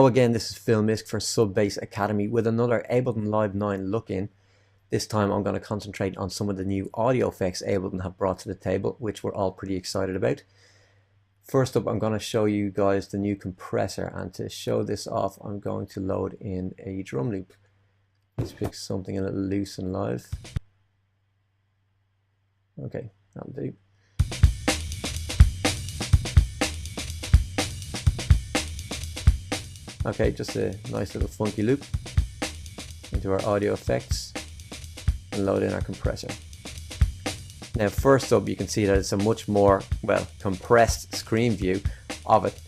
Hello again, this is Phil Misk for Sub Bass Academy with another Ableton Live 9 look-in. This time I'm going to concentrate on some of the new audio effects Ableton have brought to the table, which we're all pretty excited about. First up, I'm going to show you guys the new compressor, and to show this off I'm going to load in a drum loop. Let's pick something a little loose and live. Okay, that'll do. Okay, just a nice little funky loop into our audio effects and load in our compressor. Now first up, you can see that it's a much more, well, compressed screen view of it.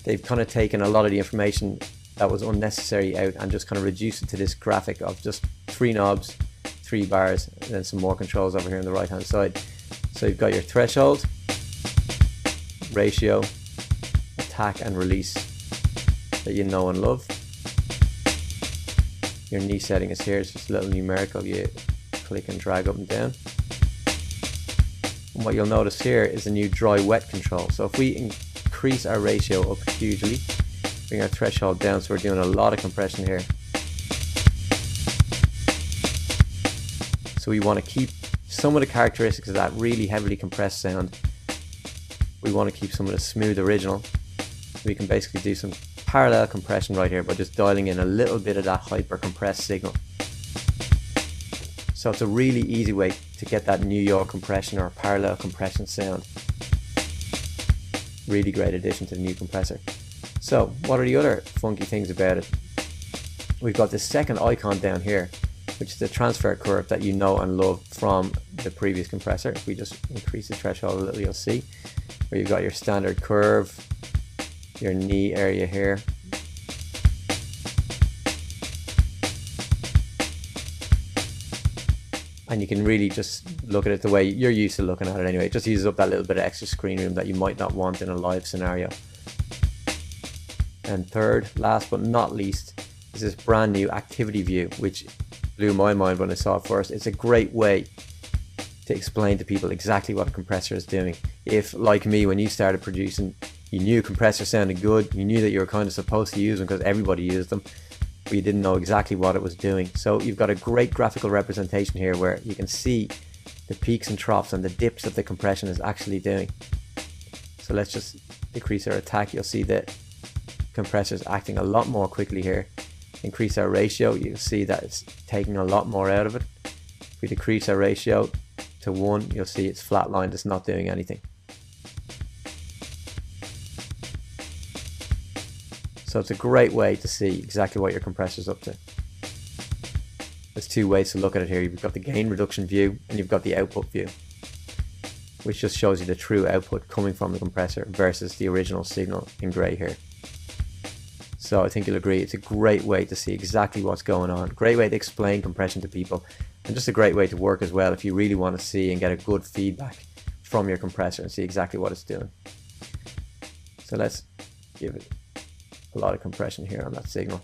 They've kind of taken a lot of the information that was unnecessary out and just kind of reduced it to this graphic of just 3 knobs, 3 bars, and then some more controls over here on the right hand side. So you've got your threshold, ratio, attack and release that you know and love. Your knee setting is here, it's just a little numerical, you click and drag up and down. And what you'll notice here is a new dry wet control. So if we increase our ratio up hugely, bring our threshold down, so we're doing a lot of compression here. So we want to keep some of the characteristics of that really heavily compressed sound. We want to keep some of the smooth original. We can basically do some parallel compression right here by just dialing in a little bit of that hyper compressed signal. So it's a really easy way to get that New York compression or parallel compression sound. Really great addition to the new compressor. So what are the other funky things about it? We've got this second icon down here, which is the transfer curve that you know and love from the previous compressor. If we just increase the threshold a little, you'll see where you've got your standard curve, your knee area here. And you can really just look at it the way you're used to looking at it anyway. It just uses up that little bit of extra screen room that you might not want in a live scenario. And third, last but not least, is this brand new activity view, which blew my mind when I saw it first. It's a great way to explain to people exactly what a compressor is doing. If, like me, when you started producing, you knew compressor sounded good, you knew that you were kind of supposed to use them because everybody used them, but you didn't know exactly what it was doing. So you've got a great graphical representation here where you can see the peaks and troughs and the dips that the compression is actually doing. So let's just decrease our attack. You'll see that compressor is acting a lot more quickly here. Increase our ratio, you'll see that it's taking a lot more out of it. If we decrease our ratio to 1, you'll see it's flatlined, it's not doing anything. So it's a great way to see exactly what your compressor is up to. There's 2 ways to look at it here. You've got the gain reduction view and you've got the output view, which just shows you the true output coming from the compressor versus the original signal in grey here. So I think you'll agree it's a great way to see exactly what's going on. Great way to explain compression to people, and just a great way to work as well if you really want to see and get a good feedback from your compressor and see exactly what it's doing. So let's give it a lot of compression here on that signal.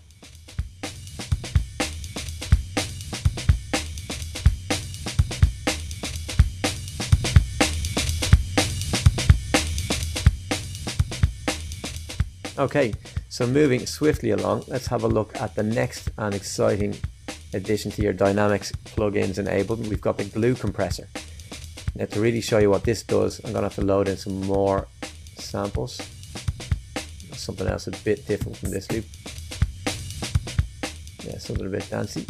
Okay, so moving swiftly along, let's have a look at the next and exciting addition to your dynamics plugins in Ableton. We've got the glue compressor. Now to really show you what this does, I'm going to have to load in some more samples. Something else a bit different from this loop. Yeah, something a bit dancey.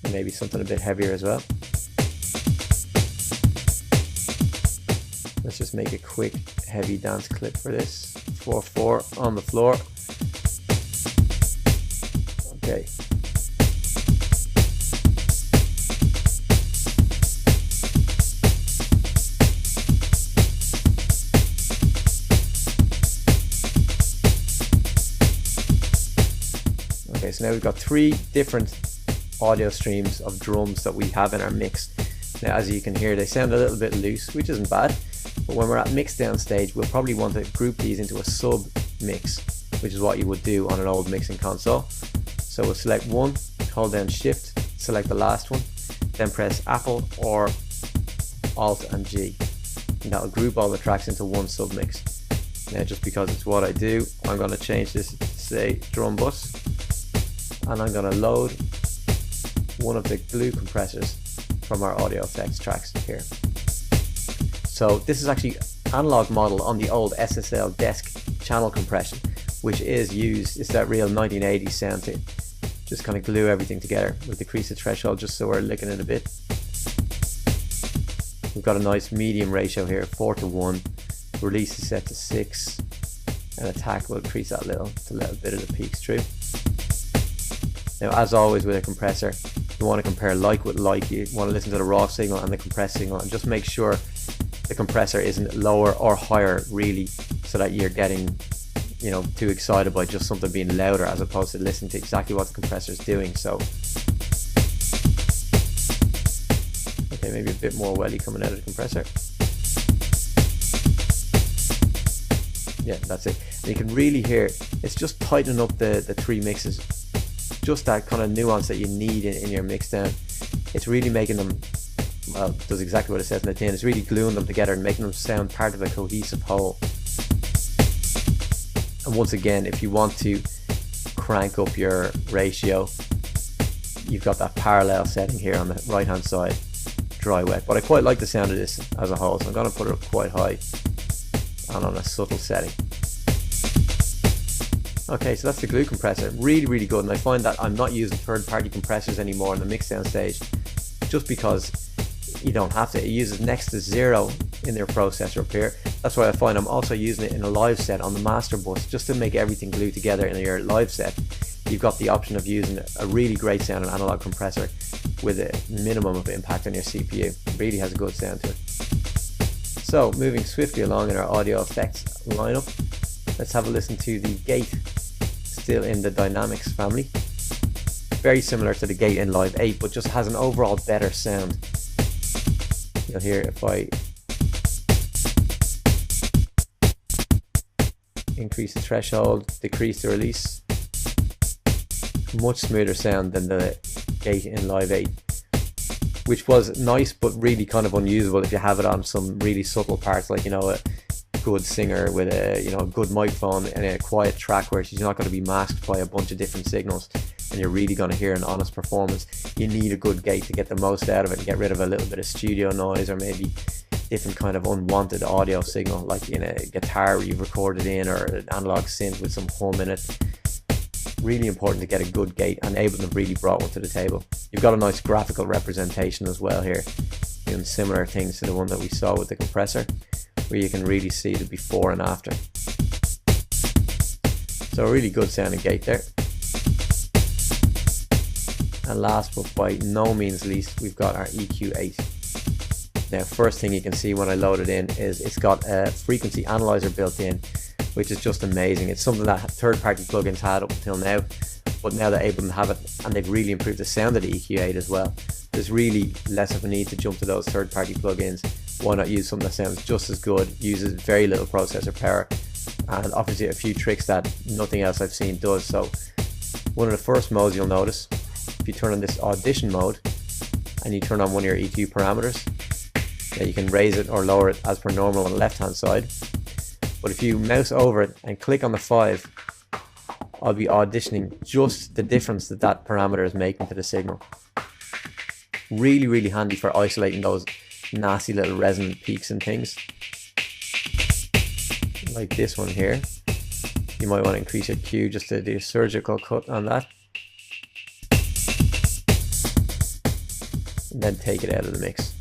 And maybe something a bit heavier as well. Let's just make a quick heavy dance clip for this. 4/4 on the floor. Okay. Okay, so now we've got 3 different audio streams of drums that we have in our mix. Now as you can hear, they sound a little bit loose, which isn't bad, but when we're at mix down stage, we'll probably want to group these into a sub mix, which is what you would do on an old mixing console. So we'll select one, hold down shift, select the last one, then press Apple or Alt and G, and that'll group all the tracks into one submix. Now, just because it's what I do, I'm going to change this to say drum bus, and I'm going to load one of the glue compressors from our audio effects tracks here. So this is actually analog model on the old SSL desk channel compression, which is used, it's that real 1980s sound to just kind of glue everything together. We'll decrease the threshold just so we're licking it a bit. We've got a nice medium ratio here, 4:1. Release is set to 6, and attack will increase that little to let a bit of the peaks through. Now, as always with a compressor, you want to compare like with like. You want to listen to the raw signal and the compressed signal, and just make sure the compressor isn't lower or higher, really, so that you're getting, you know, too excited by just something being louder as opposed to listening to exactly what the compressor is doing. So, okay, maybe a bit more welly coming out of the compressor. Yeah, that's it. And you can really hear it's just tightening up the three mixes, just that kind of nuance that you need in your mix down. It's really making them, well, it does exactly what it says in the tin. It's really gluing them together and making them sound part of a cohesive whole. And once again, if you want to crank up your ratio, you've got that parallel setting here on the right hand side, dry wet. But I quite like the sound of this as a whole, so I'm going to put it up quite high and on a subtle setting. Okay, so that's the glue compressor. Really, really good, and I find that I'm not using third-party compressors anymore in the mixdown stage, just because you don't have to. It uses next to zero in their processor up here. That's why I find I'm also using it in a live set on the master bus, just to make everything glue together in your live set. You've got the option of using a really great sounding analog compressor with a minimum of impact on your CPU. It really has a good sound to it. So, moving swiftly along in our audio effects lineup, let's have a listen to the gate, still in the Dynamics family. Very similar to the gate in Live 8, but just has an overall better sound. You'll hear if I increase the threshold, decrease the release, much smoother sound than the gate in Live 8, which was nice but really kind of unusable if you have it on some really subtle parts, like, you know, a good singer with a, you know, a good microphone and a quiet track where she's not going to be masked by a bunch of different signals and you're really going to hear an honest performance. You need a good gate to get the most out of it and get rid of a little bit of studio noise or maybe different kind of unwanted audio signal, like in a guitar you've recorded in, or an analog synth with some hum in it. Really important to get a good gate, and Ableton have really brought one to the table. You've got a nice graphical representation as well here, doing similar things to the one that we saw with the compressor, where you can really see the before and after. So a really good sounding gate there. And last but by no means least, we've got our EQ8. Now, first thing you can see when I load it in is it's got a frequency analyzer built in, which is just amazing. It's something that third-party plugins had up until now, but now that Ableton have it, and they've really improved the sound of the EQ8 as well, there's really less of a need to jump to those third-party plugins. Why not use something that sounds just as good, uses very little processor power, and offers you a few tricks that nothing else I've seen does. So one of the first modes you'll notice, if you turn on this audition mode and you turn on one of your EQ parameters, you can raise it or lower it as per normal on the left hand side. But if you mouse over it and click on the 5, I'll be auditioning just the difference that that parameter is making to the signal. Really, really handy for isolating those nasty little resonant peaks and things. Like this one here. You might want to increase your Q just to do a surgical cut on that. And then take it out of the mix.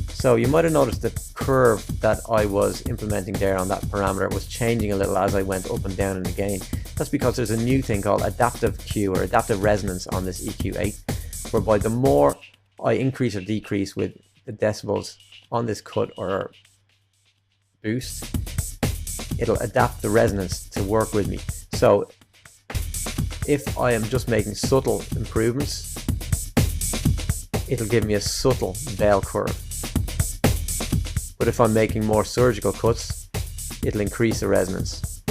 So you might have noticed the curve that I was implementing there on that parameter was changing a little as I went up and down in the gain. That's because there's a new thing called adaptive Q, or adaptive resonance, on this EQ8, whereby the more I increase or decrease with the decibels on this cut or boost, it'll adapt the resonance to work with me. So if I am just making subtle improvements, it'll give me a subtle bell curve. But if I'm making more surgical cuts, it'll increase the resonance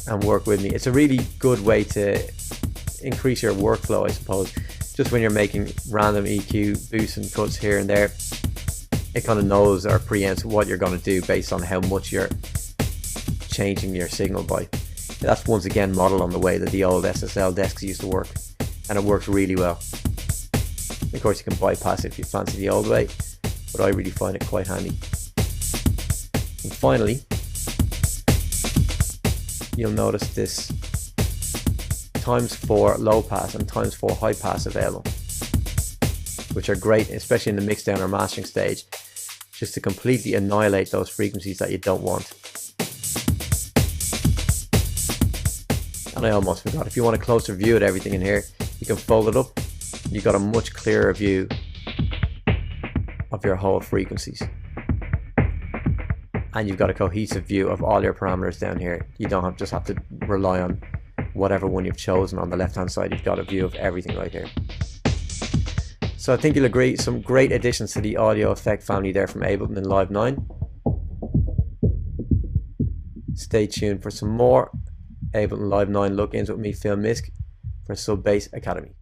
and work with me. It's a really good way to increase your workflow, I suppose, just when you're making random EQ boosts and cuts here and there, it kind of knows or preempts what you're going to do based on how much you're changing your signal by. That's once again modeled on the way that the old SSL desks used to work, and it works really well. Of course, you can bypass it if you fancy the old way, but I really find it quite handy. And finally, you'll notice this ×4 low pass and ×4 high pass available, which are great, especially in the mixdown or mastering stage, just to completely annihilate those frequencies that you don't want. And I almost forgot, if you want a closer view at everything in here, you can fold it up. You've got a much clearer view of your whole frequencies. And you've got a cohesive view of all your parameters down here. You don't just have to rely on whatever one you've chosen on the left hand side. You've got a view of everything right here. So I think you'll agree, some great additions to the audio effect family there from Ableton in Live 9. Stay tuned for some more Ableton Live 9 look-ins with me, Phil Misk, for Sub Bass Academy.